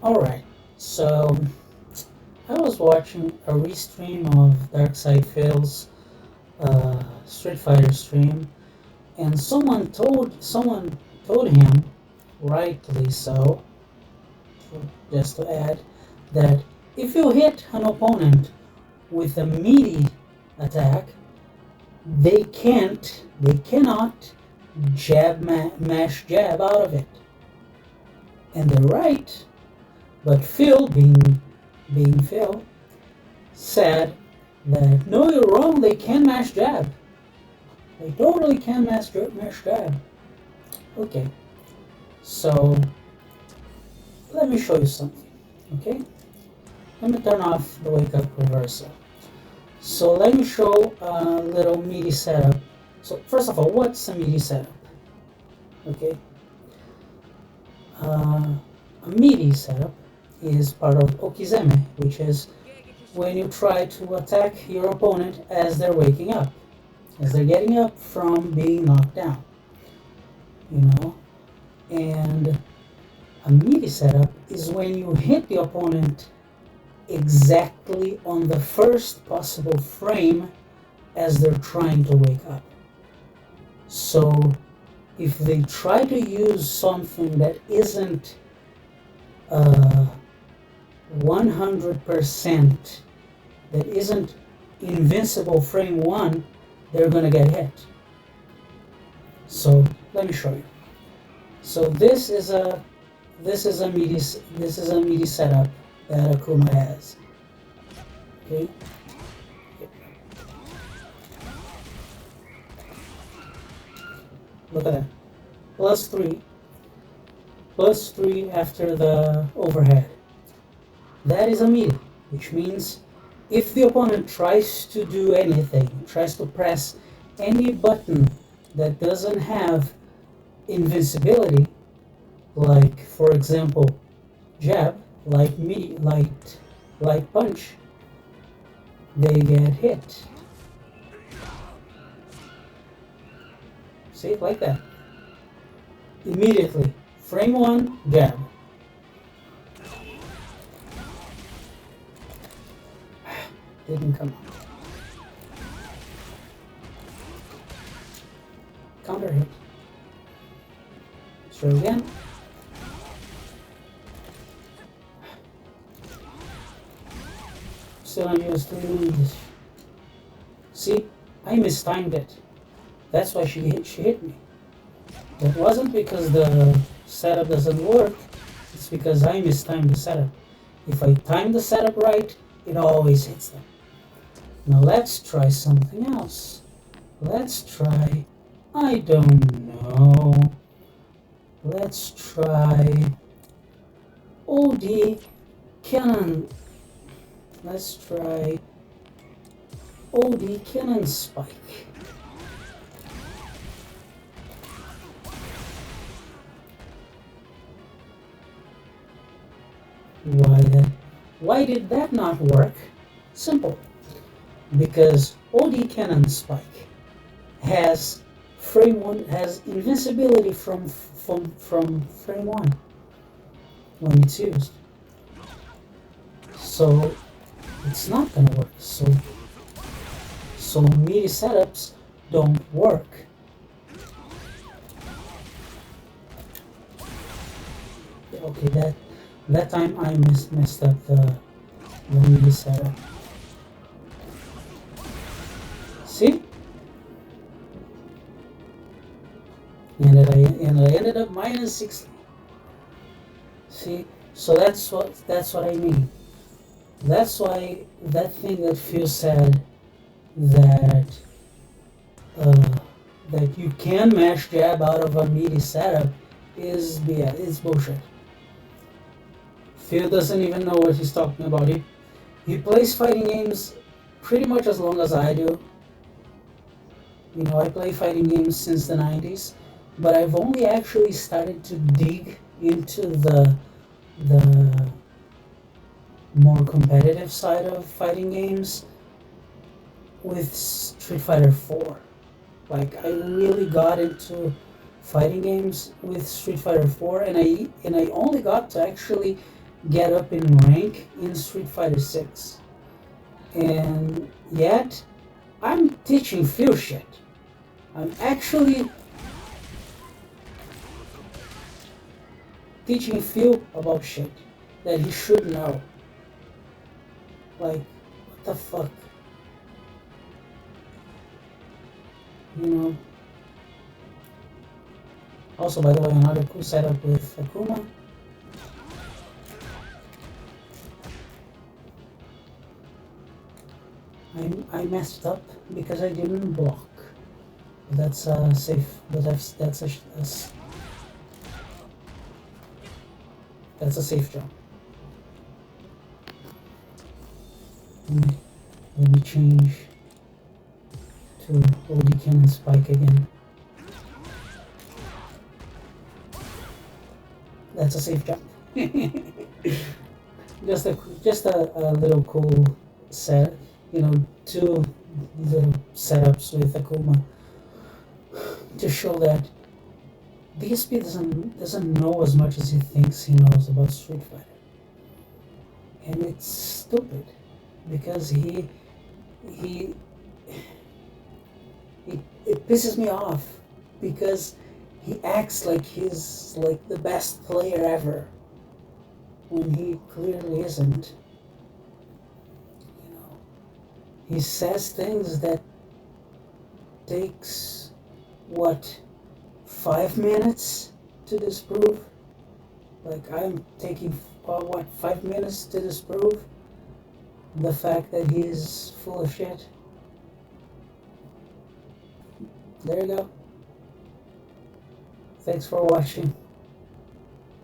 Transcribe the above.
Alright, so I was watching a restream of Darkside Phil's Street Fighter stream, and someone told him, rightly so, just to add, that if you hit an opponent with a meaty attack, they cannot mash jab out of it. And they're right, but Phil, being Phil, said that no, you're wrong. They can mash jab. They totally can mash jab. Okay, so let me show you something. Okay, let me turn off the wake up reversal. So let me show a little meaty setup. So first of all, what's a meaty setup? Okay, a meaty setup is part of okizeme, which is when you try to attack your opponent as they're waking up, as they're getting up from being knocked down, you know. And a meaty setup is when you hit the opponent exactly on the first possible frame as they're trying to wake up. So if they try to use something that isn't 100%, that isn't invincible frame 1, they're gonna get hit. So let me show you. So this is a meaty setup that Akuma has. Okay. Look at that. +3. +3 after the overhead. That is a meaty, which means if the opponent tries to do anything, tries to press any button that doesn't have invincibility, like for example jab, light punch, they get hit. See, like that. Immediately, frame 1, jab. Didn't come out. Counter hit. Let's try again. Still unused. See, I mistimed it. That's why she hit me. It wasn't because the setup doesn't work. It's because I mistimed the setup. If I time the setup right, it always hits them. Now let's try something else. Let's try, I don't know. Let's try OD Cannon. Let's try OD Cannon Spike. Why did that not work? Simple. Because OD Cannon Spike has frame 1, has invincibility from frame 1 when it's used. So it's not gonna work. So meaty setups don't work. Okay, that time I messed up the meaty setup. See? And I ended up -60. See? So that's what I mean. That's why that thing that Phil said that that you can mash jab out of a meaty setup is bullshit. Phil doesn't even know what he's talking about. He plays fighting games pretty much as long as I do. You know, I play fighting games since the 90s, but I've only actually started to dig into the more competitive side of fighting games with Street Fighter 4. Like, I really got into fighting games with Street Fighter 4, and I only got to actually get up in rank in Street Fighter 6. And yet, I'm teaching Phil shit. I'm actually teaching Phil about shit that he should know. Like, what the fuck? You know? Also, by the way, another cool setup with Akuma. I messed up because I didn't block. That's safe, but that's a safe jump. Let me change to OD Cannon Spike again. That's a safe jump. just a little cool set, you know, two little setups with Akuma to show that DSP doesn't know as much as he thinks he knows about Street Fighter, and it's stupid because it pisses me off because he acts like he's like the best player ever when he clearly isn't. You know, he says things that takes what 5 minutes to disprove. Like I'm taking 5 minutes to disprove the fact that he's full of shit. There you go. Thanks for watching.